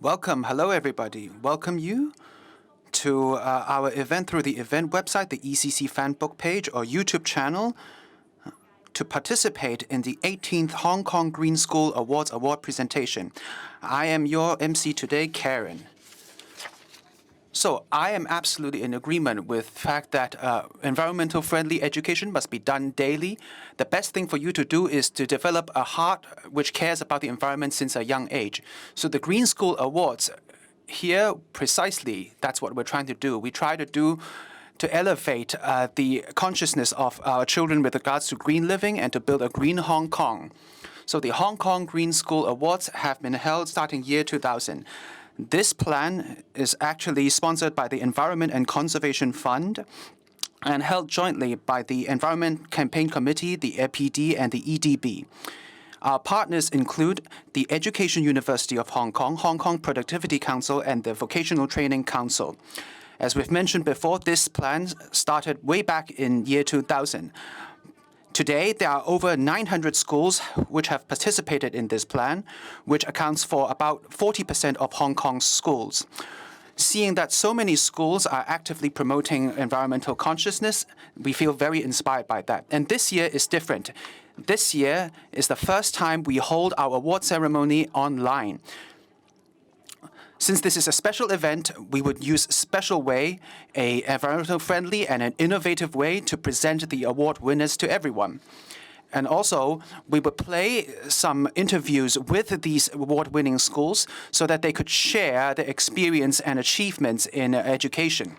Welcome. Hello, everybody. Welcome you to our event through the event website, the ECC Fanbook page or YouTube channel to participate in the 18th Hong Kong Green School Awards award presentation. I am your MC today, Karen. So I am absolutely in agreement with the fact that environmental friendly education must be done daily. The best thing for you to do is to develop a heart which cares about the environment since a young age. So the Green School Awards here, precisely, that's what we're trying to do. We try to elevate the consciousness of our children with regards to green living and to build a green Hong Kong. So the Hong Kong Green School Awards have been held starting year 2000. This plan is actually sponsored by the Environment and Conservation Fund and held jointly by the Environment Campaign Committee, the APD, and the EDB. Our partners include the Education University of Hong Kong, Hong Kong Productivity Council, and the Vocational Training Council. As we've mentioned before, this plan started way back in year 2000. Today, there are over 900 schools which have participated in this plan, which accounts for about 40% of Hong Kong's schools. Seeing that so many schools are actively promoting environmental consciousness, we feel very inspired by that. And this year is different. This year is the first time we hold our award ceremony online. Since this is a special event, we would use a special way, an environmental friendly and an innovative way to present the award winners to everyone. And also, we would play some interviews with these award-winning schools so that they could share their experience and achievements in education.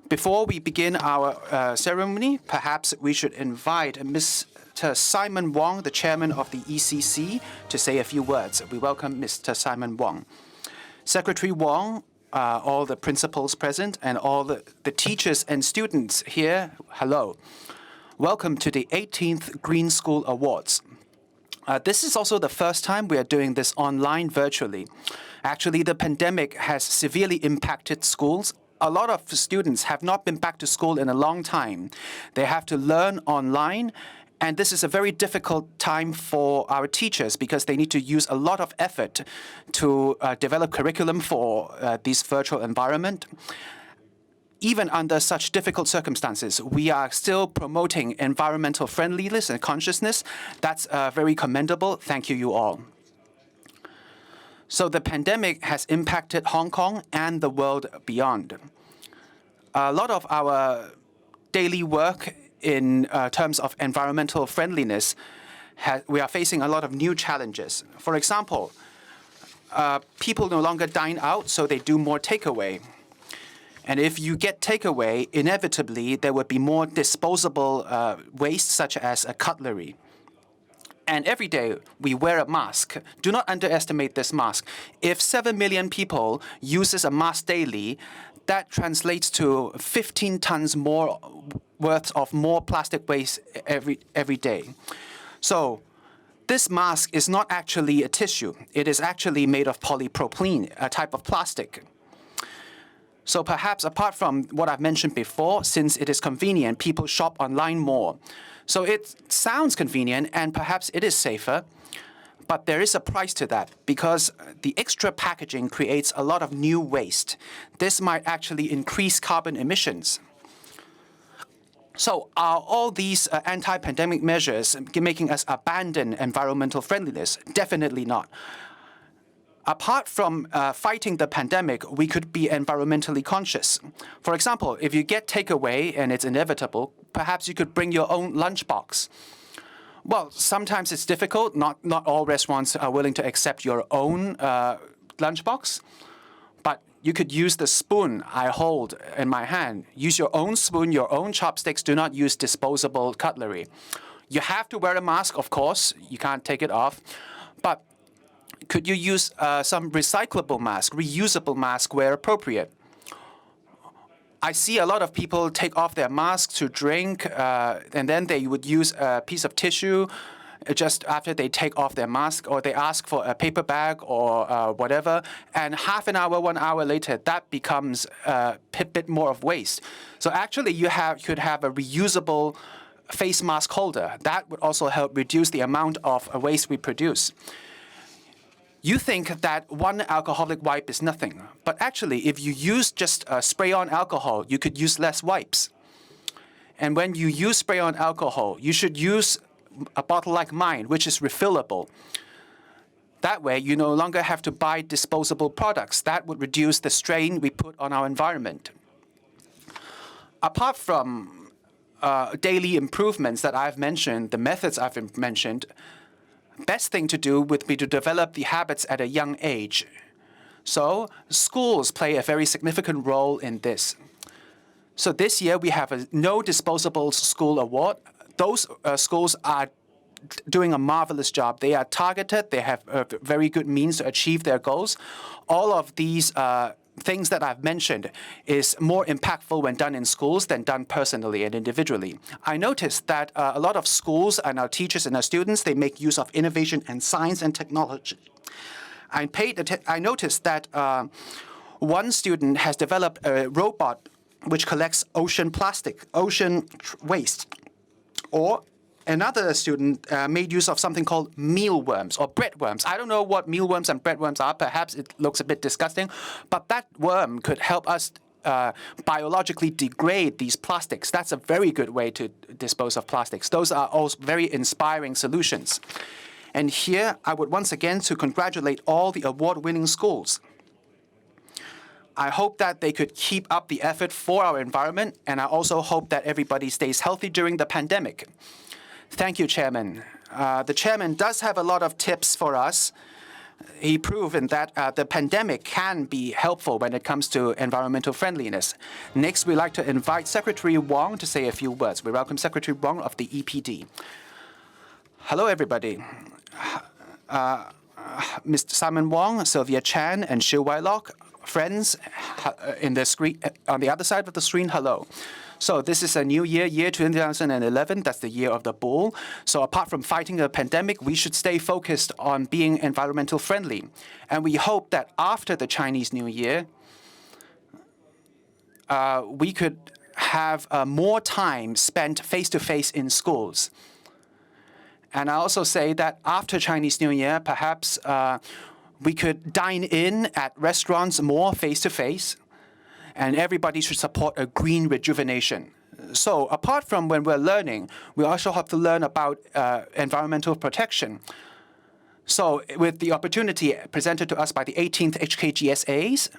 Before we begin our ceremony, perhaps we should invite Mr. Simon Wong, the chairman of the ECC, to say a few words. We welcome Mr. Simon Wong. Secretary Wong, all the principals present, and all the teachers and students here, hello. Welcome to the 18th Green School Awards. This is also the first time we are doing this online virtually. Actually, the pandemic has severely impacted schools. A lot of students have not been back to school in a long time. They have to learn online. And this is a very difficult time for our teachers because they need to use a lot of effort to develop curriculum for this virtual environment. Even under such difficult circumstances, we are still promoting environmental friendliness and consciousness. That's very commendable. Thank you all. So the pandemic has impacted Hong Kong and the world beyond. A lot of our daily work in terms of environmental friendliness, we are facing a lot of new challenges. For example, people no longer dine out, so they do more takeaway. And if you get takeaway, inevitably there would be more disposable waste, such as cutlery. And every day we wear a mask. Do not underestimate this mask. If 7 million people uses a mask daily, that translates to 15 tons more worth of more plastic waste every day. So this mask is not actually a tissue. It is actually made of polypropylene, a type of plastic. So perhaps apart from what I've mentioned before, since it is convenient, people shop online more. So it sounds convenient and perhaps it is safer, but there is a price to that because the extra packaging creates a lot of new waste. This might actually increase carbon emissions. So are all these anti-pandemic measures making us abandon environmental friendliness? Definitely not. Apart from fighting the pandemic, we could be environmentally conscious. For example, if you get takeaway and it's inevitable, perhaps you could bring your own lunchbox. Well, sometimes it's difficult. Not all restaurants are willing to accept your own lunchbox. But you could use the spoon I hold in my hand. Use your own spoon, your own chopsticks. Do not use disposable cutlery. You have to wear a mask, of course. You can't take it off. But could you use some recyclable mask, reusable mask where appropriate? I see a lot of people take off their masks to drink, and then they would use a piece of tissue just after they take off their mask, or they ask for a paper bag or whatever, and half an hour, 1 hour later, that becomes a bit more of waste. So actually, you could have a reusable face mask holder. That would also help reduce the amount of waste we produce. You think that one alcoholic wipe is nothing, but actually, if you use just spray-on alcohol, you could use less wipes. And when you use spray-on alcohol, you should use a bottle like mine, which is refillable. That way, you no longer have to buy disposable products. That would reduce the strain we put on our environment. Apart from daily improvements that I've mentioned, the methods I've mentioned, best thing to do would be to develop the habits at a young age. So schools play a very significant role in this. So this year we have a No Disposable School Award. Those schools are doing a marvelous job. They are targeted. They have very good means to achieve their goals. All of these things that I've mentioned is more impactful when done in schools than done personally and individually. I noticed that a lot of schools and our teachers and our students, they make use of innovation and science and technology. I noticed that one student has developed a robot which collects ocean plastic, ocean waste. Or another student made use of something called mealworms or breadworms. I don't know what mealworms and breadworms are. Perhaps it looks a bit disgusting, but that worm could help us biologically degrade these plastics. That's a very good way to dispose of plastics. Those are all very inspiring solutions. And here, I would once again to congratulate all the award-winning schools. I hope that they could keep up the effort for our environment, and I also hope that everybody stays healthy during the pandemic. Thank you, Chairman. The Chairman does have a lot of tips for us. He proven that the pandemic can be helpful when it comes to environmental friendliness. Next, we'd like to invite Secretary Wong to say a few words. We welcome Secretary Wong of the EPD. Hello, everybody. Mr. Simon Wong, Sylvia Chan, and Shiu Wai-lok, friends in the screen, on the other side of the screen, hello. So this is a new year, year 2011. That's the year of the bull. So apart from fighting a pandemic, we should stay focused on being environmental friendly. And we hope that after the Chinese New Year, we could have more time spent face-to-face in schools. And I also say that after Chinese New Year, perhaps we could dine in at restaurants more face-to-face. And everybody should support a green rejuvenation. So apart from when we're learning, we also have to learn about environmental protection. So with the opportunity presented to us by the 18th HKGSAs,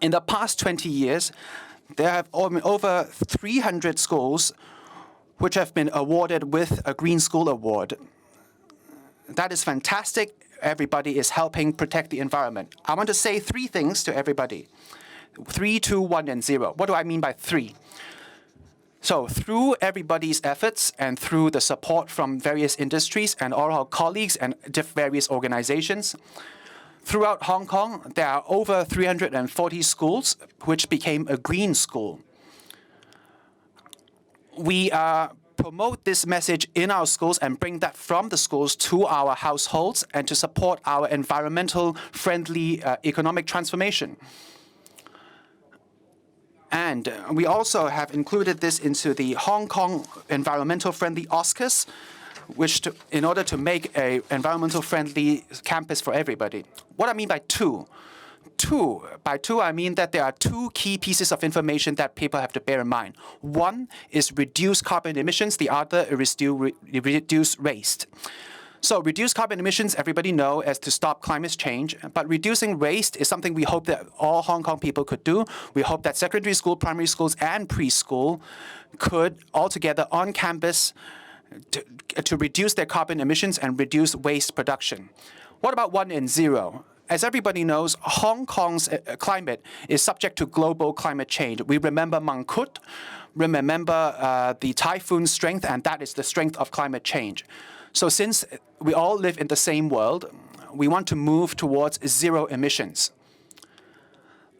in the past 20 years, there have been over 300 schools which have been awarded with a Green School Award. That is fantastic. Everybody is helping protect the environment. I want to say three things to everybody. 3, 2, 1, and 0. What do I mean by 3? So through everybody's efforts and through the support from various industries and all our colleagues and various organizations, throughout Hong Kong, there are over 340 schools which became a green school. We promote this message in our schools and bring that from the schools to our households and to support our environmental friendly economic transformation. And we also have included this into the Hong Kong Environmental Friendly Oscars, which in order to make an environmental friendly campus for everybody. What I mean by two? By two, I mean that there are two key pieces of information that people have to bear in mind. One is reduce carbon emissions. The other is reduce waste. So reduce carbon emissions, everybody know, as to stop climate change. But reducing waste is something we hope that all Hong Kong people could do. We hope that secondary school, primary schools, and preschool could altogether on campus to reduce their carbon emissions and reduce waste production. What about 1 and 0? As everybody knows, Hong Kong's climate is subject to global climate change. We remember Mangkhut, remember the typhoon strength, and that is the strength of climate change. So since we all live in the same world, we want to move towards zero emissions.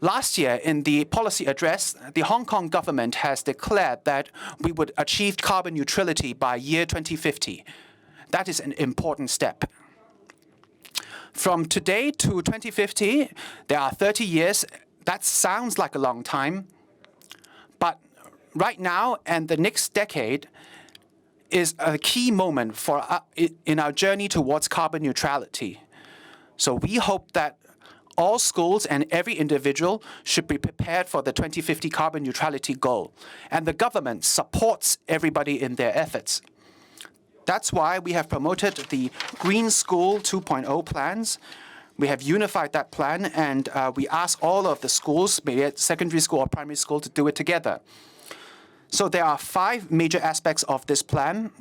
Last year, in the policy address, the Hong Kong government has declared that we would achieve carbon neutrality by year 2050. That is an important step. From today to 2050, there are 30 years. That sounds like a long time. But right now and the next decade is a key moment for in our journey towards carbon neutrality. So we hope that all schools and every individual should be prepared for the 2050 carbon neutrality goal, and the government supports everybody in their efforts. That's why we have promoted the Green School 2.0 plans. We have unified that plan, and we ask all of the schools, be it secondary school or primary school, to do it together. So there are 5 major aspects of this plan,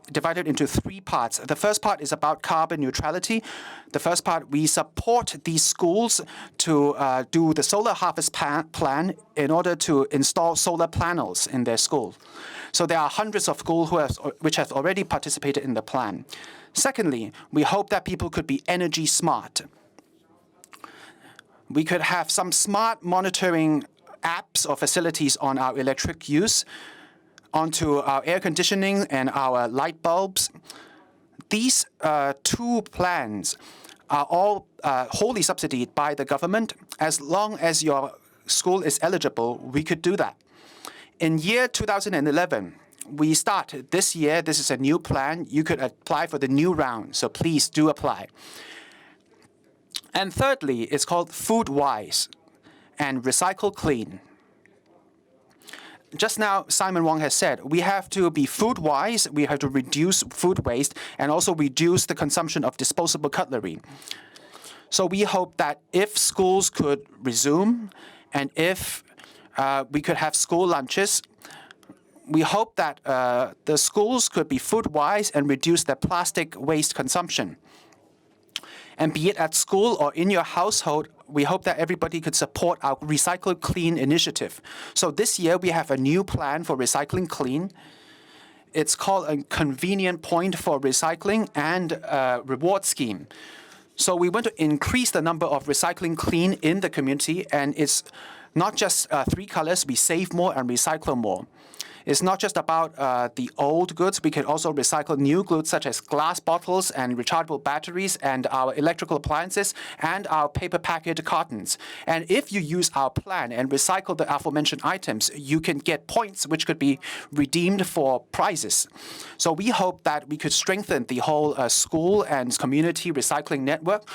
divided into 3 parts. The first part is about carbon neutrality. The first part, we support these schools to do the solar harvest plan in order to install solar panels in their school. So there are hundreds of schools which have already participated in the plan. Secondly, we hope that people could be energy smart. We could have some smart monitoring apps or facilities on our electric use, onto our air conditioning and our light bulbs. These 2 plans are all wholly subsidized by the government. As long as your school is eligible, we could do that. In year 2011, we start this year. This is a new plan. You could apply for the new round, so please do apply. And thirdly, it's called Food Wise and Recycle Clean. Just now, Simon Wong has said, we have to be food wise, we have to reduce food waste, and also reduce the consumption of disposable cutlery. So we hope that if schools could resume, and if we could have school lunches, we hope that the schools could be food wise and reduce their plastic waste consumption. And be it at school or in your household, we hope that everybody could support our Recycle Clean initiative. So this year, we have a new plan for Recycling Clean. It's called a convenient point for recycling and a reward scheme. So we want to increase the number of Recycling Clean in the community, and it's not just 3 colors, we save more and recycle more. It's not just about the old goods. We can also recycle new goods such as glass bottles and rechargeable batteries and our electrical appliances and our paper packet cartons. And if you use our plan and recycle the aforementioned items, you can get points which could be redeemed for prizes. So we hope that we could strengthen the whole school and community recycling network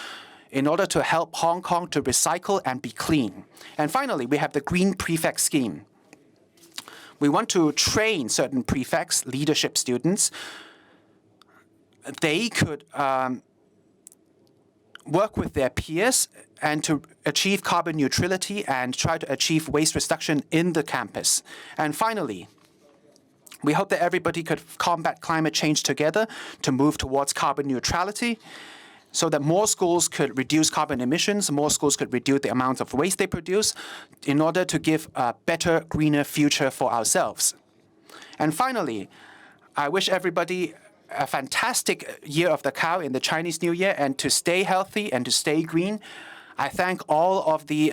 in order to help Hong Kong to recycle and be clean. And finally, we have the Green Prefect Scheme. We want to train certain prefects, leadership students. They could work with their peers and to achieve carbon neutrality and try to achieve waste reduction in the campus. And finally, we hope that everybody could combat climate change together to move towards carbon neutrality, so that more schools could reduce carbon emissions, more schools could reduce the amount of waste they produce in order to give a better, greener future for ourselves. And finally, I wish everybody a fantastic Year of the Cow in the Chinese New Year, and to stay healthy and to stay green. I thank all of the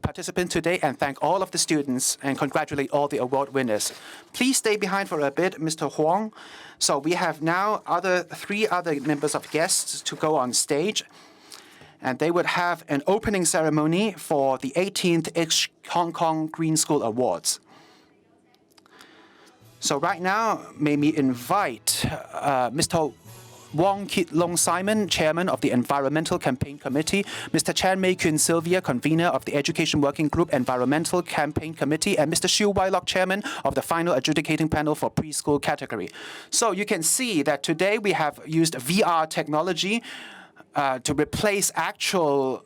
participants today and thank all of the students and congratulate all the award winners. Please stay behind for a bit, Mr. Huang. So we have now 3 other members of guests to go on stage, and they would have an opening ceremony for the 18th Hong Kong Green School Awards. So right now, may we invite Mr. Wong Kit Long Simon, Chairman of the Environmental Campaign Committee, Mr. Chan Mei Kun Sylvia, Convener of the Education Working Group Environmental Campaign Committee, and Mr. Xu Wai-lok, Chairman of the Final Adjudicating Panel for Preschool Category. So you can see that today we have used VR technology to replace actual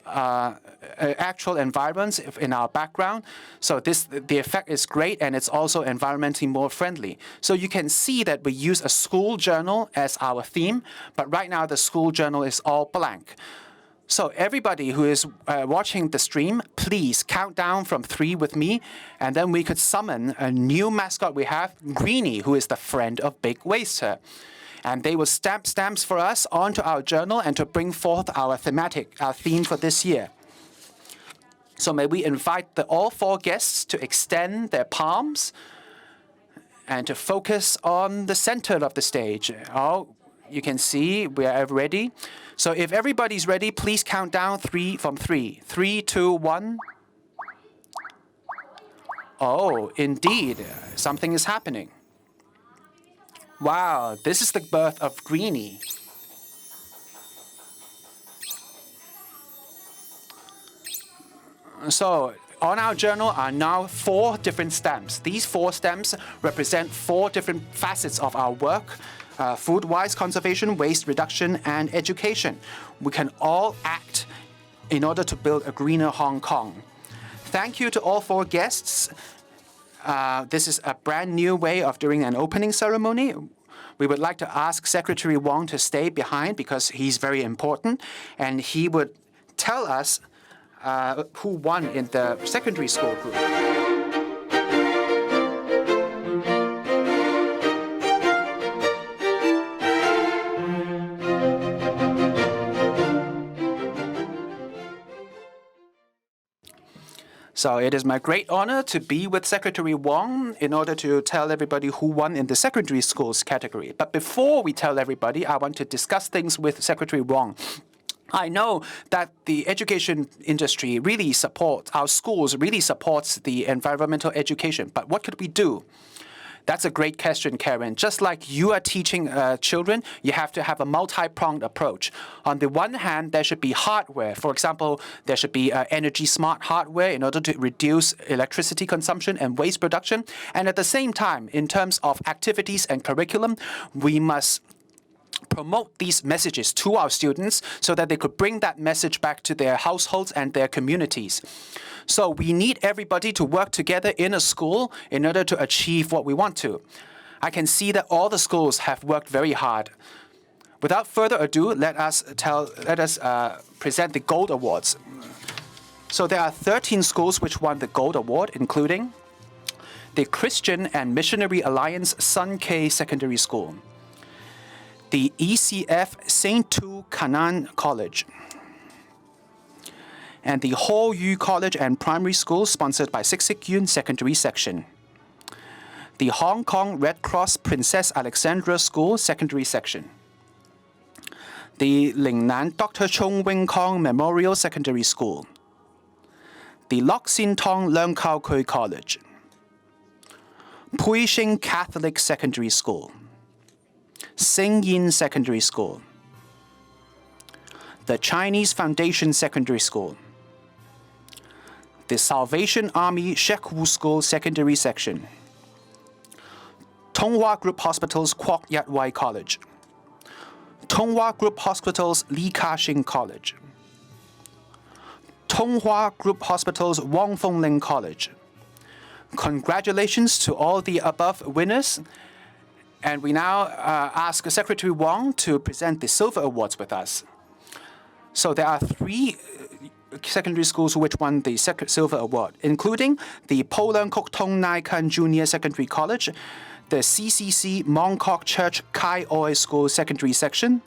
environments in our background. So the effect is great, and it's also environmentally more friendly. So you can see that we use a school journal as our theme, but right now the school journal is all blank. So everybody who is watching the stream, please count down from 3 with me, and then we could summon a new mascot we have, Greenie, who is the friend of Big Waster. And they will stamp stamps for us onto our journal and to bring forth our theme for this year. So may we invite all 4 guests to extend their palms and to focus on the center of the stage. Oh, you can see we are ready. So if everybody's ready, please count down from 3. 3, 2, 1. Oh, indeed, something is happening. Wow, this is the birth of Greenie. So on our journal are now 4 different stamps. These 4 stamps represent 4 different facets of our work: food-wise conservation, waste reduction, and education. We can all act in order to build a greener Hong Kong. Thank you to all 4 guests. This is a brand new way of doing an opening ceremony. We would like to ask Secretary Wong to stay behind because he's very important, and he would tell us who won in the secondary school group. So it is my great honor to be with Secretary Wong in order to tell everybody who won in the secondary schools category. But before we tell everybody, I want to discuss things with Secretary Wong. I know that the education industry really supports, our schools really supports the environmental education, but what could we do? That's a great question, Karen. Just like you are teaching children, you have to have a multi-pronged approach. On the one hand, there should be hardware. For example, there should be energy-smart hardware in order to reduce electricity consumption and waste production. And at the same time, in terms of activities and curriculum, we must promote these messages to our students so that they could bring that message back to their households and their communities. So we need everybody to work together in a school in order to achieve what we want to. I can see that all the schools have worked very hard. Without further ado, let us present the Gold Awards. So there are 13 schools which won the Gold Award, including the Christian and Missionary Alliance Sun K Secondary School, the ECF St. Tu Canaan College, and the Hall Yu College and Primary School sponsored by Sic Sic Yun Secondary Section, the Hong Kong Red Cross Princess Alexandra School Secondary Section, the Lingnan Dr. Chung Wing Kong Memorial Secondary School, the Lok Sin Tong Leung Kau Kui College, Pui Shing Catholic Secondary School, Sing Yin Secondary School, the Chinese Foundation Secondary School, the Salvation Army Shek Wu School Secondary Section, Tonghua Group Hospitals Kwok Yat Wai College, Tonghua Group Hospitals Li Ka Shing College, Tonghua Group Hospitals Wong Fong Ling College. Congratulations to all the above winners. And we now ask Secretary Wong to present the Silver Awards with us. So there are 3 secondary schools which won the Silver Award, including the Po Leung Kok Tong Nai Kan Junior Secondary College, the CCC Mong Kok Church Kai Oi School Secondary Section,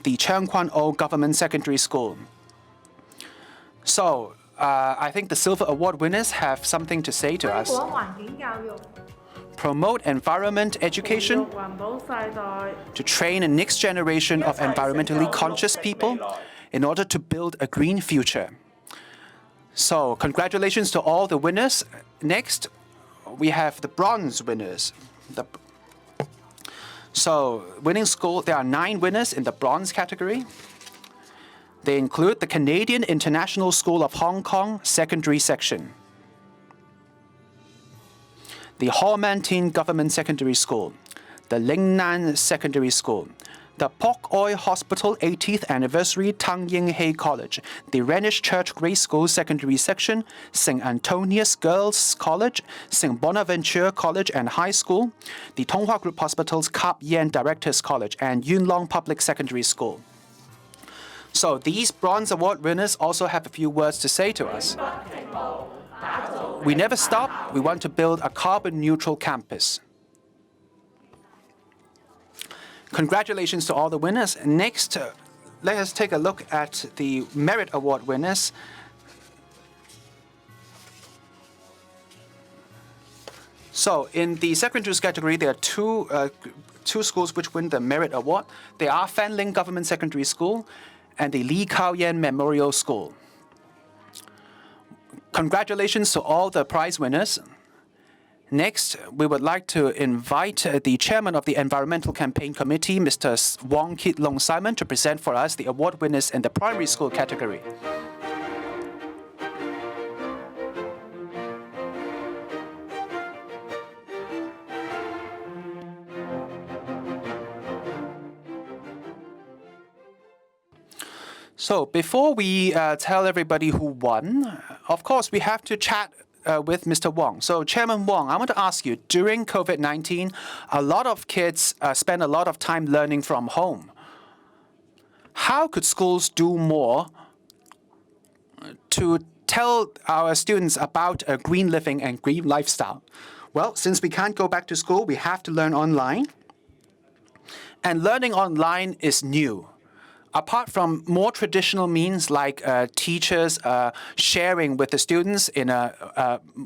the Cheung Kwan O Government Secondary School. So I think the Silver Award winners have something to say to us. Promote environment education, to train a next generation of environmentally conscious people in order to build a green future. So congratulations to all the winners. Next, we have the bronze winners. So winning school, there are 9 winners in the bronze category. They include the Canadian International School of Hong Kong Secondary Section, the Ho Man Tin Government Secondary School, the Lingnan Secondary School, the Pok Oi Hospital 80th Anniversary Tang Ying Hei College, the Rhenish Church Grace School Secondary Section, St. Antonius Girls College, St. Bonaventure College and High School, the Tonghua Group Hospitals Kap Yen Directors College, and Yuen Long Public Secondary School. So these Bronze Award winners also have a few words to say to us. We never stop. We want to build a carbon-neutral campus. Congratulations to all the winners. Next, let us take a look at the Merit Award winners. So in the secondary schools category, there are two schools which win the Merit Award. They are Fanling Government Secondary School and the Li Kao-yen Memorial School. Congratulations to all the prize winners. Next, we would like to invite the chairman of the Environmental Campaign Committee, Mr. Wong Kit Long Simon, to present for us the award winners in the primary school category. So before we tell everybody who won, of course, we have to chat with Mr. Wong. So Chairman Wong, I want to ask you, during COVID-19, a lot of kids spend a lot of time learning from home. How could schools do more to tell our students about a green living and green lifestyle? Well, since we can't go back to school, we have to learn online. And learning online is new. Apart from more traditional means like teachers sharing with the students in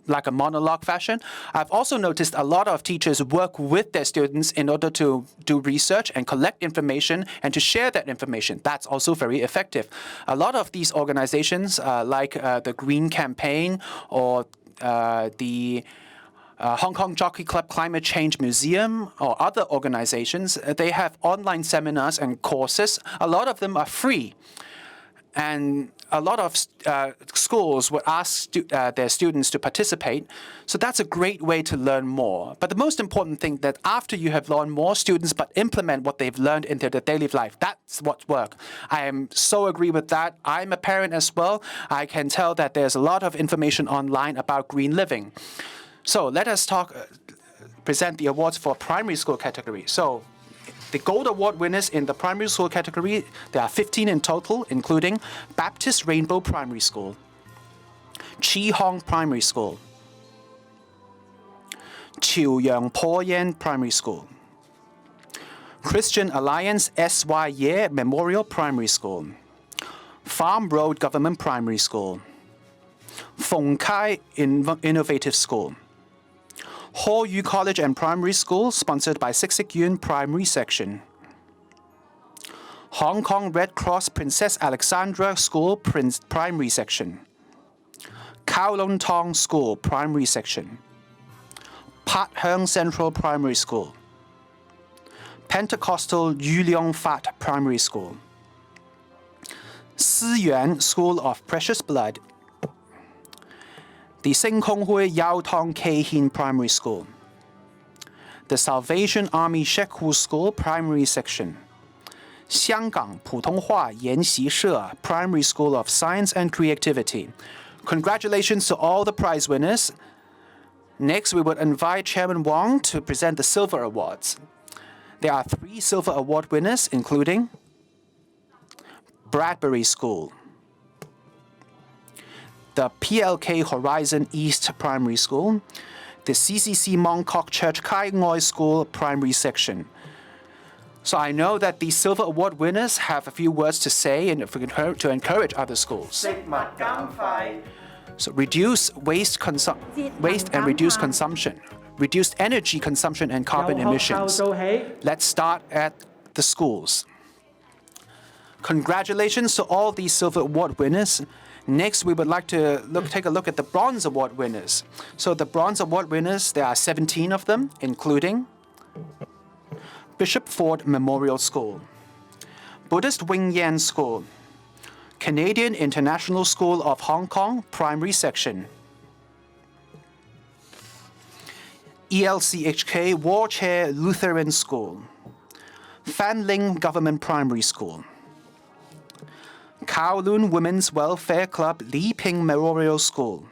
like a monologue fashion, I've also noticed a lot of teachers work with their students in order to do research and collect information and to share that information. That's also very effective. A lot of these organizations like the Green Campaign or the Hong Kong Jockey Club Climate Change Museum or other organizations, they have online seminars and courses. A lot of them are free. And a lot of schools would ask their students to participate. So that's a great way to learn more. But the most important thing that after you have learned more, students but implement what they've learned into their daily life. That's what works. I am so agree with that. I'm a parent as well. I can tell that there's a lot of information online about green living. So let us present the awards for primary school category. So the Gold Award winners in the primary school category, there are 15 in total, including Baptist Rainbow Primary School, Chi Hong Primary School, Chiu Yang Po Yan Primary School, Christian Alliance S.Y. Ye Memorial Primary School, Farm Road Government Primary School, Fong Kai Innovative School, Hall Yu College and Primary School, sponsored by Sick Sick Yun Primary Section. Hong Kong Red Cross Princess Alexandra School Primary Section. Kowloon Tong School Primary Section. Pat Hung Central Primary School. Pentecostal Yu Leong Fat Primary School. Si Yuan School of Precious Blood. The Sing Kong Hui Yao Tong Kei Hin Primary School, the Salvation Army Shekou School Primary Section, Xianggang Putonghua Yanxi She Primary School of Science and Creativity. Congratulations to all the prize winners. Next, we would invite Chairman Wong to present the Silver Awards. There are 3 Silver Award winners, including Bradbury School, the PLK Horizon East Primary School, the CCC Mongkok Church Kai Ngoi School Primary Section. So I know that the Silver Award winners have a few words to say and to encourage other schools. So reduce waste and reduce consumption, reduce energy consumption and carbon emissions. Let's start at the schools. Congratulations to all these Silver Award winners. Next, we would like to take a look at the Bronze Award winners. So the Bronze Award winners, there are 17 of them, including Bishop Ford Memorial School, Buddhist Wing Yan School, Canadian International School of Hong Kong Primary Section, ELCHK War Chair Lutheran School, Fan Ling Government Primary School, Kowloon Women's Welfare Club Li Ping Memorial School,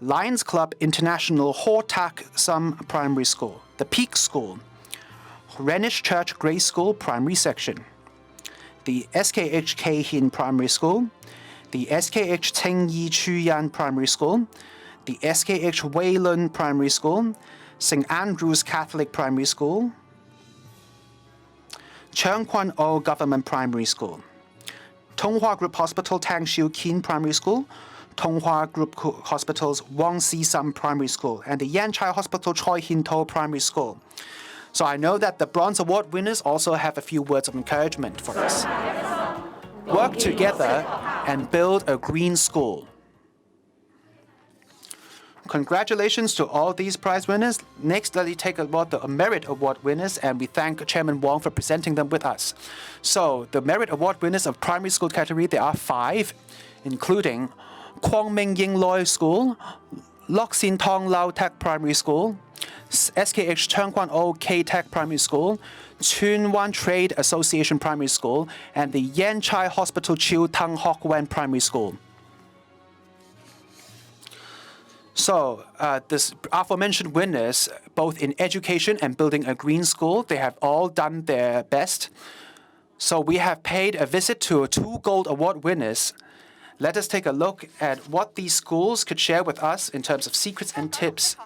Lions Club International Ho Tak Sum Primary School, the Peak School, Renish Church Grace School Primary Section, the SKH Kei Hin Primary School, the SKH Teng Yi Chu Yan Primary School, the SKH Wei Lun Primary School, St. Andrew's Catholic Primary School, Cheung Kwan O Government Primary School, Tonghua Group Hospital Tang Shiu Kin Primary School, Tonghua Group Hospital's Wang Si Sam Primary School, and the Yan Chai Hospital Choi Hin To Primary School. So I know that the Bronze Award winners also have a few words of encouragement for us. Work together and build a green school. Congratulations to all these prize winners. Next, let me take a look at the Merit Award winners, and we thank Chairman Wong for presenting them with us. So the Merit Award winners of primary school category, there are 5, including Kwong Ming Ying Loi School, Lok Sin Tong Lao Tech Primary School, SKH Cheung Kwan O K Tech Primary School, Tsuen Wan Trade Association Primary School, and the Yan Chai Hospital Chiu Tung Hock Wen Primary School. So, this aforementioned winners, both in education and building a green school, they have all done their best. So we have paid a visit to 2 Gold Award winners. Let us take a look at what these schools could share with us in terms of secrets and tips.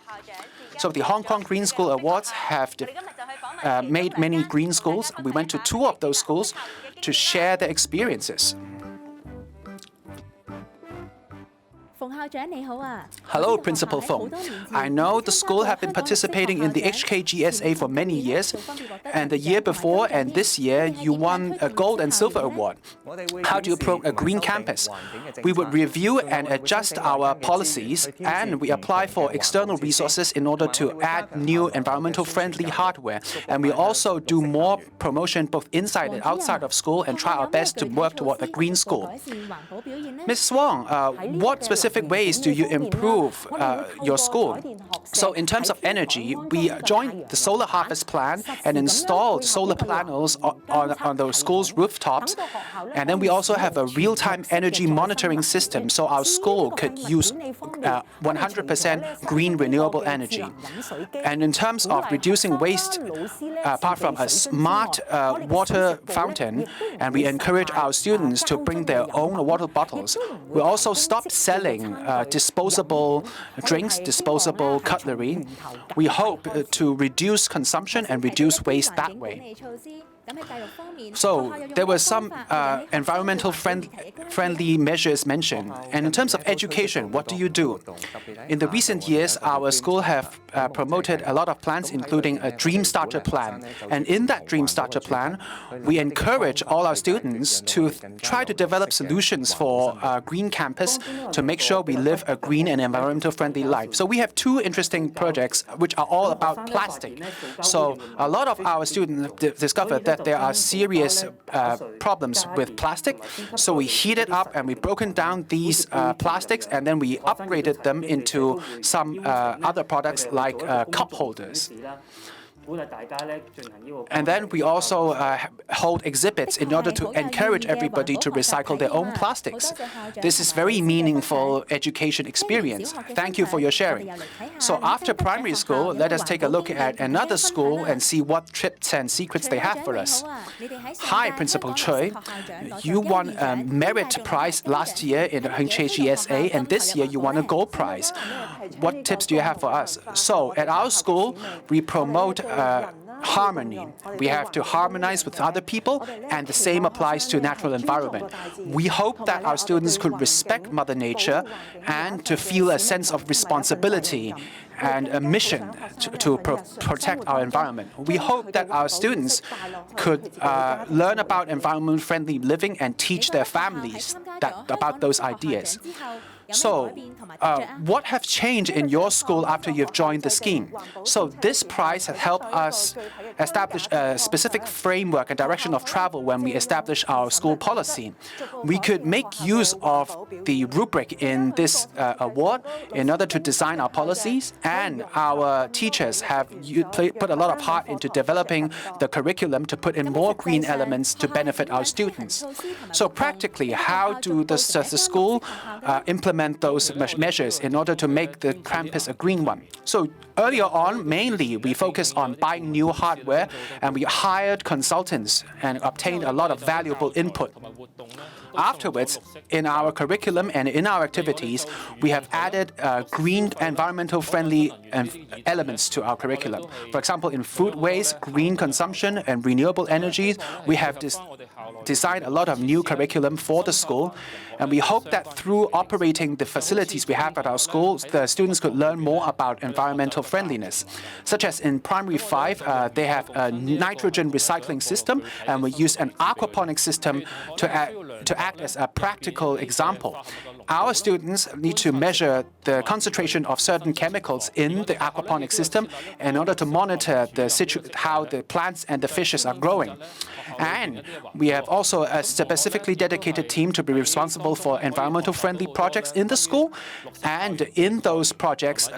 So the Hong Kong Green School Awards have made many green schools. We went to 2 of those schools to share their experiences. Hello, Principal Feng. I know the school have been participating in the HKGSA for many years, and the year before and this year, you won a gold and silver award. How do you promote a green campus? We would review and adjust our policies, and we apply for external resources in order to add new environmental-friendly hardware. And we also do more promotion both inside and outside of school and try our best to work toward a green school. Ms. Wong, what specific ways do you improve your school? So in terms of energy, we joined the solar harvest plan and installed solar panels on the school's rooftops. And then we also have a real-time energy monitoring system so our school could use 100% green renewable energy. And in terms of reducing waste, apart from a smart water fountain, and we encourage our students to bring their own water bottles, we also stopped selling disposable drinks, disposable cutlery. We hope to reduce consumption and reduce waste that way. So there were some environmental friendly measures mentioned. And in terms of education, what do you do? In the recent years, our school have promoted a lot of plans, including a Dream Starter plan. And in that Dream Starter plan, we encourage all our students to try to develop solutions for a green campus to make sure we live a green and environmental friendly life. So we have 2 interesting projects which are all about plastic. So a lot of our students discovered that there are serious problems with plastic. So we heated up and we broken down these plastics, and then we upgraded them into some other products like cup holders. And then we also hold exhibits in order to encourage everybody to recycle their own plastics. This is very meaningful education experience. Thank you for your sharing. So after primary school, let us take a look at another school and see what tips and secrets they have for us. Hi, Principal Choi. You won a merit prize last year in the HKGSA, and this year you won a gold prize. What tips do you have for us? So at our school, we promote harmony. We have to harmonize with other people, and the same applies to natural environment. We hope that our students could respect Mother Nature and to feel a sense of responsibility and a mission to protect our environment. We hope that our students could learn about environment-friendly living and teach their families about those ideas. So, what have changed in your school after you've joined the scheme? So this prize has helped us establish a specific framework and direction of travel when we establish our school policy. We could make use of the rubric in this award in order to design our policies, and our teachers have put a lot of heart into developing the curriculum to put in more green elements to benefit our students. So practically, how do the school implement those measures in order to make the campus a green one? So earlier on, mainly we focused on buying new hardware, and we hired consultants and obtained a lot of valuable input. Afterwards, in our curriculum and in our activities, we have added green, environmental-friendly elements to our curriculum. For example, in food waste, green consumption, and renewable energies, we have designed a lot of new curriculum for the school. And we hope that through operating the facilities we have at our schools, the students could learn more about environmental friendliness. Such as in Primary 5, they have a nitrogen recycling system, and we use an aquaponics system to act as a practical example. Our students need to measure the concentration of certain chemicals in the aquaponics system in order to monitor how the plants and the fishes are growing. And we have also a specifically dedicated team to be responsible for environmental-friendly projects in the school. And in those projects,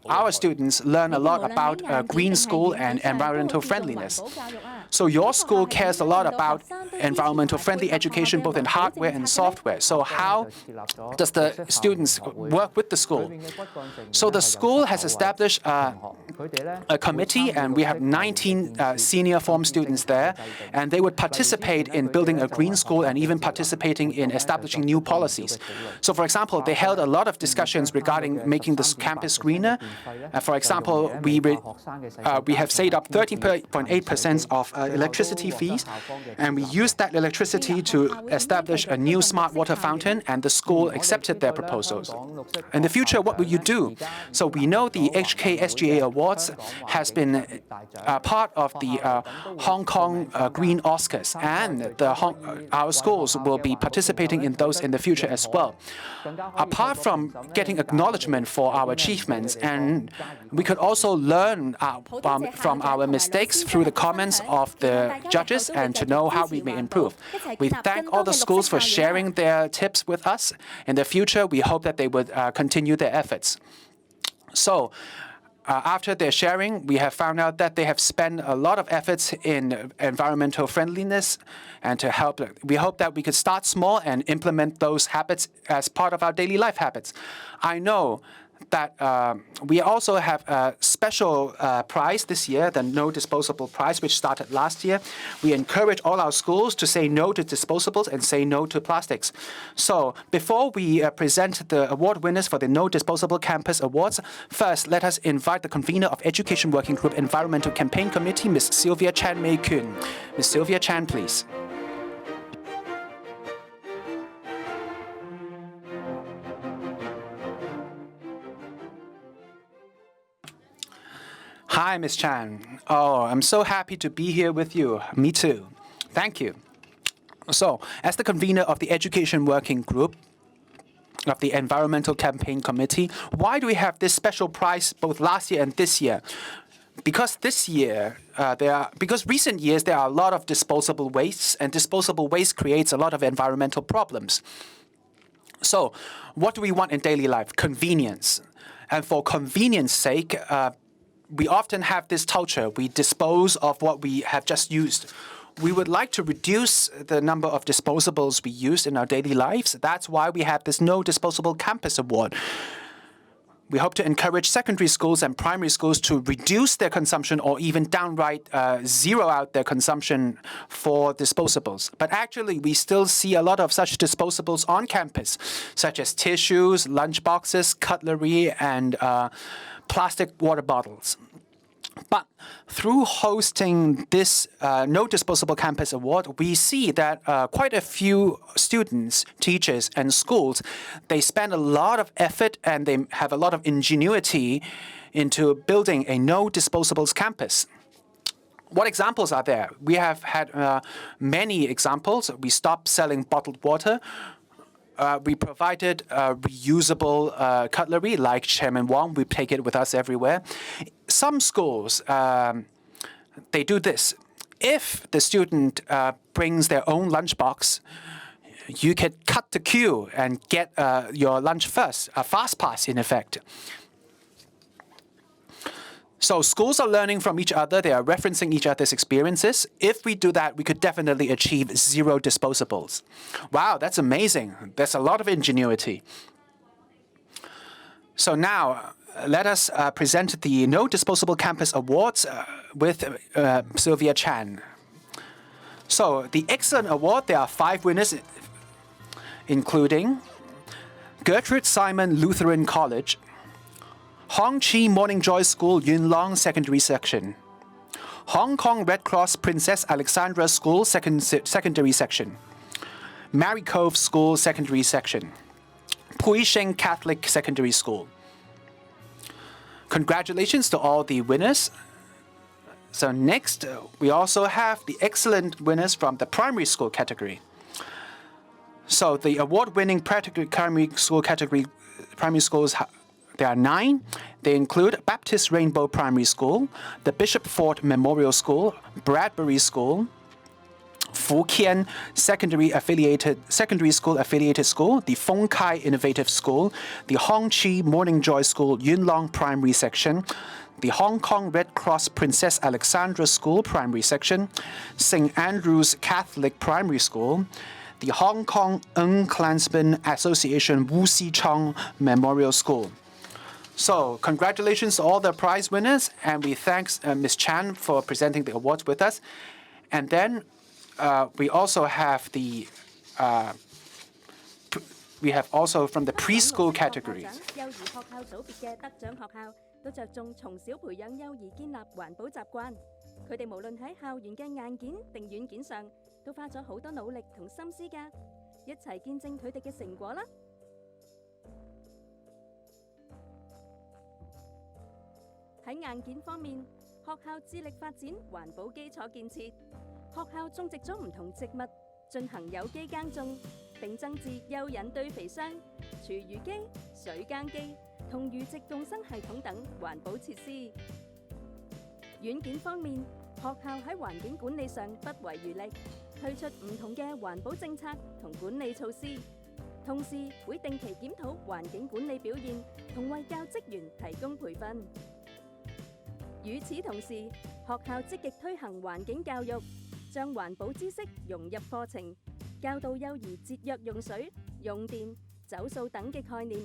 our students learn a lot about green school and environmental friendliness. So your school cares a lot about environmental friendly education, both in hardware and software. So how does the students work with the school? So the school has established a committee, and we have 19 senior form students there, and they would participate in building a green school and even participating in establishing new policies. So for example, they held a lot of discussions regarding making this campus greener. For example, we have saved up 13.8% of electricity fees, and we used that electricity to establish a new smart water fountain, and the school accepted their proposals. In the future, what will you do? So we know the HKSGA Awards has been part of the Hong Kong Green Oscars, and our schools will be participating in those in the future as well. Apart from getting acknowledgement for our achievements, and we could also learn from our mistakes through the comments of the judges and to know how we may improve. We thank all the schools for sharing their tips with us. In the future, we hope that they would continue their efforts. So, after their sharing, we have found out that they have spent a lot of efforts in environmental friendliness and to help. We hope that we could start small and implement those habits as part of our daily life habits. I know that we also have a special prize this year, the No Disposable Prize, which started last year. We encourage all our schools to say no to disposables and say no to plastics. So before we present the award winners for the No Disposable Campus Awards, first let us invite the convener of Education Working Group Environmental Campaign Committee, Ms. Sylvia Chan Mei Kun. Ms. Sylvia Chan, please. Hi, Ms. Chan. Oh, I'm so happy to be here with you. Me too. Thank you. So, as the convener of the Education Working Group of the Environmental Campaign Committee, why do we have this special prize both last year and this year? Because this year, because recent years, there are a lot of disposable wastes, and disposable waste creates a lot of environmental problems. So, what do we want in daily life? Convenience. And for convenience sake, we often have this culture. We dispose of what we have just used. We would like to reduce the number of disposables we use in our daily lives. That's why we have this No Disposable Campus Award. We hope to encourage secondary schools and primary schools to reduce their consumption or even downright zero out their consumption for disposables. But actually, we still see a lot of such disposables on campus, such as tissues, lunch boxes, cutlery, and plastic water bottles. But through hosting this No Disposable Campus Award, we see that quite a few students, teachers, and schools, they spend a lot of effort and they have a lot of ingenuity into building a No Disposables campus. What examples are there? We have had many examples. We stopped selling bottled water. We provided reusable cutlery like Chairman Wong. We take it with us everywhere. Some schools, they do this. If the student brings their own lunchbox, you can cut the queue and get your lunch first, a fast pass in effect. So schools are learning from each other. They are referencing each other's experiences. If we do that, we could definitely achieve zero disposables. Wow, that's amazing. There's a lot of ingenuity. So now, let us present the No Disposable Campus Awards with Sylvia Chan. So the Excellent Award, there are 5 winners, including Gertrude Simon Lutheran College, Hong Chi Morning Joy School Yuen Long Secondary Section, Hong Kong Red Cross Princess Alexandra School Secondary Section, Mary Cove School Secondary Section, Pui Sheng Catholic Secondary School. Congratulations to all the winners. So next, we also have the excellent winners from the primary school category. So the award-winning primary school category, primary schools, there are 9. They include Baptist Rainbow Primary School, the Bishop Ford Memorial School, Bradbury School, Fukien Secondary School Affiliated School, the Feng Kai Innovative School, the Hong Chi Morning Joy School Yuen Long Primary Section, the Hong Kong Red Cross Princess Alexandra School Primary Section, St. Andrew's Catholic Primary School, the Hong Kong Ng Klansmen Association Wu Si Chong Memorial School. So congratulations to all the prize winners, and we thank Ms. Chan for presenting the awards with us. And then we also have from the preschool category. 幼兒學校組別嘅得獎學校都着重從小培養幼兒建立環保習慣。佢哋無論喺校園嘅硬件定軟件上，都花咗好多努力同心思㗎。一齊見證佢哋嘅成果啦！喺硬件方面，學校致力發展環保基礎建設。學校種植咗唔同植物，進行有機耕種，並增置蚯蚓堆肥箱、廚餘機、水耕機同魚殖共生系統等環保設施。軟件方面，學校喺環境管理上不遺餘力，推出唔同嘅環保政策同管理措施，同時會定期檢討環境管理表現，同為教職員提供培訓。與此同時，學校積極推行環境教育，將環保知識融入課程，教導幼兒節約用水、用電、走數等嘅概念，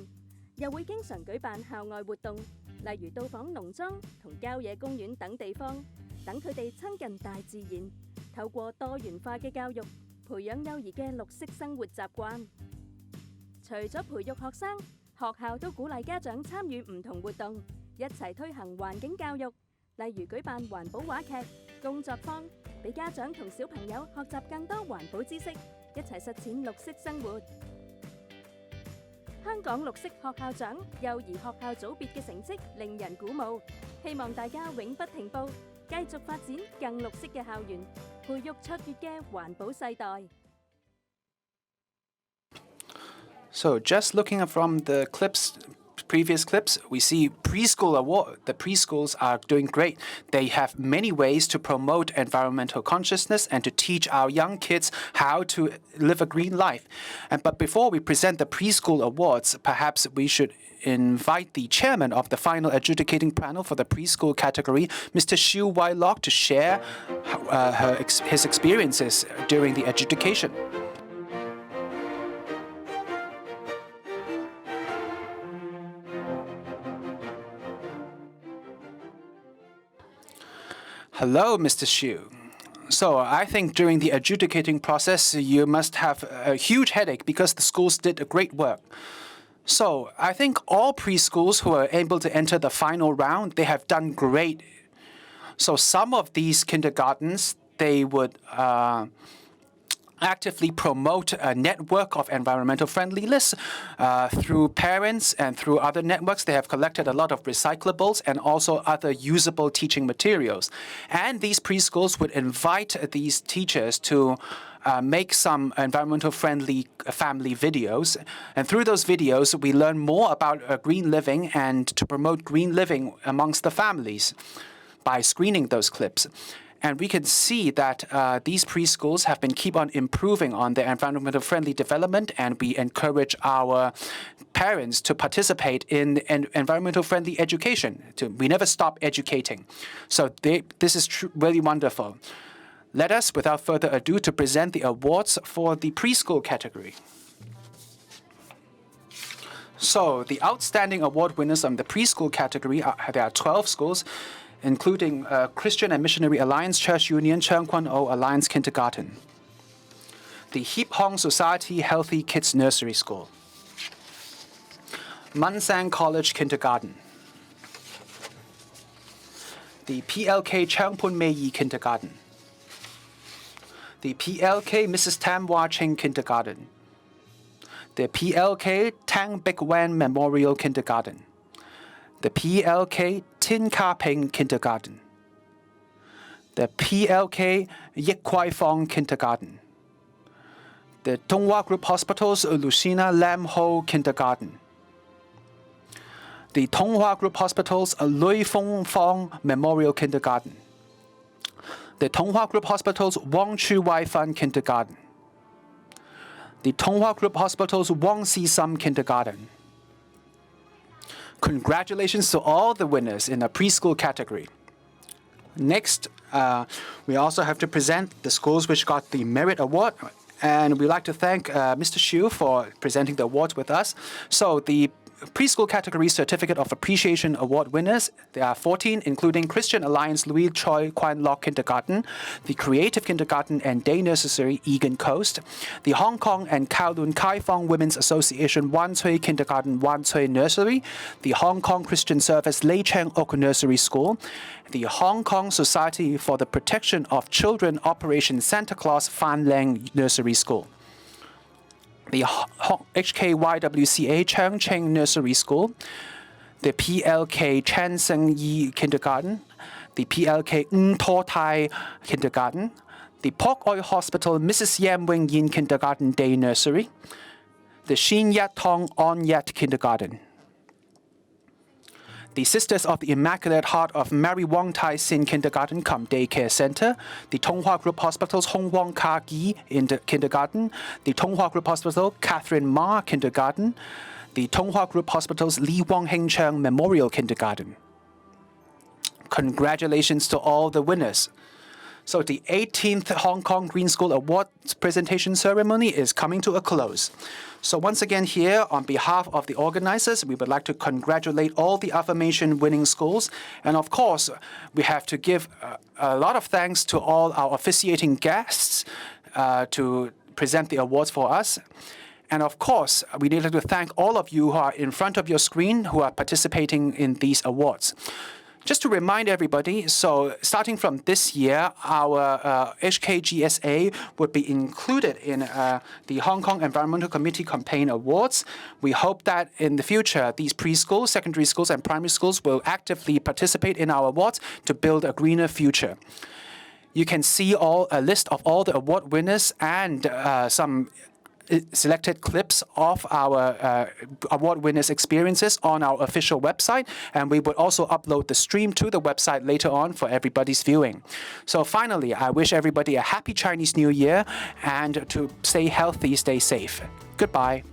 又會經常舉辦校外活動，例如到訪農莊同郊野公園等地方，等佢哋親近大自然，透過多元化嘅教育，培養幼兒嘅綠色生活習慣。除咗培育學生，學校都鼓勵家長參與唔同活動，一齊推行環境教育，例如舉辦環保話劇、工作坊，俾家長同小朋友學習更多環保知識，一齊實踐綠色生活。香港綠色學校獎幼兒學校組別嘅成績令人鼓舞，希望大家永不停步，繼續發展更綠色嘅校園，培育卓越嘅環保世代。So just looking from the previous clips, we see the preschools are doing great. They have many ways to promote environmental consciousness and to teach our young kids how to live a green life. But before we present the preschool awards, perhaps we should invite the chairman of the final adjudicating panel for the preschool category, Mr. Xiu Wai-lok, to share his experiences during the adjudication. Hello, Mr. Xu. So I think during the adjudicating process, you must have a huge headache because the schools did a great work. So I think all preschools who are able to enter the final round, they have done great. So some of these kindergartens, they would actively promote a network of environmental friendly lists through parents and through other networks. They have collected a lot of recyclables and also other usable teaching materials. And these preschools would invite these teachers to make some environmental friendly family videos. And through those videos, we learn more about green living and to promote green living amongst the families by screening those clips. And we can see that these preschools have been keep on improving on their environmental friendly development, and we encourage our parents to participate in environmental friendly education. We never stop educating. So this is really wonderful. Let us, without further ado, to present the awards for the preschool category. So the outstanding award winners on the preschool category, there are 12 schools, including Christian and Missionary Alliance Church Union Cheung Kwan O Alliance Kindergarten, the Hip Hong Society Healthy Kids Nursery School, Munsang College Kindergarten, the PLK Cheung Pun Mei Yi Kindergarten, the PLK Mrs. Tam Wah Ching Kindergarten, the PLK Tang Bek Wan Memorial Kindergarten, the PLK Tin Ka Ping Kindergarten, the PLK Yik Kwai Fong Kindergarten, the Tonghua Group Hospitals Lucina Lam Ho Kindergarten, the Tonghua Group Hospitals Lui Fong Fong Memorial Kindergarten, the Tonghua Group Hospitals Wong Chu Wai Fan Kindergarten, the Tonghua Group Hospitals Wong Si Sum Kindergarten, Congratulations to all the winners in the preschool category. Next, we also have to present the schools which got the Merit Award. And we'd like to thank Mr. Xu for presenting the awards with us. So the preschool category Certificate of Appreciation Award winners, there are 14, including Christian Alliance Louis Choi Kwan Lok Kindergarten, the Creative Kindergarten and Day Nursery Egan Coast, the Hong Kong and Kowloon Kai Fong Women's Association Wan Cui Kindergarten Wan Cui Nursery, the Hong Kong Christian Service Lei Cheng Ok Nursery School, the Hong Kong Society for the Protection of Children Operation Santa Claus Fan Lang Nursery School, the HKYWCA Chang Cheng Nursery School, the PLK Chan Seng Yi Kindergarten, the PLK Ng To Tai Kindergarten, the Pok Oi Hospital Mrs. Yam Wing Yin Kindergarten Day Nursery, the Shin Yat Tong On Yat Kindergarten, the Sisters of the Immaculate Heart of Mary Wong Tai Sin Kindergarten cum Daycare Center, the Tonghua Group Hospital's Hong Wong Ka Gi Kindergarten, the Tonghua Group Hospital Catherine Ma Kindergarten, the Tonghua Group Hospital's Li Wong Heng Chang Memorial Kindergarten. Congratulations to all the winners. So the 18th Hong Kong Green School Awards presentation ceremony is coming to a close. So once again here, on behalf of the organizers, we would like to congratulate all the affirmation-winning schools. And of course, we have to give a lot of thanks to all our officiating guests to present the awards for us. And of course, we need to thank all of you who are in front of your screen who are participating in these awards. Just to remind everybody, so starting from this year, our HKGSA would be included in the Hong Kong Environmental Committee Campaign Awards. We hope that in the future, these preschools, secondary schools, and primary schools will actively participate in our awards to build a greener future. You can see a list of all the award winners and some selected clips of our award winners' experiences on our official website, and we would also upload the stream to the website later on for everybody's viewing. So finally, I wish everybody a happy Chinese New Year, and to stay healthy, stay safe. Goodbye.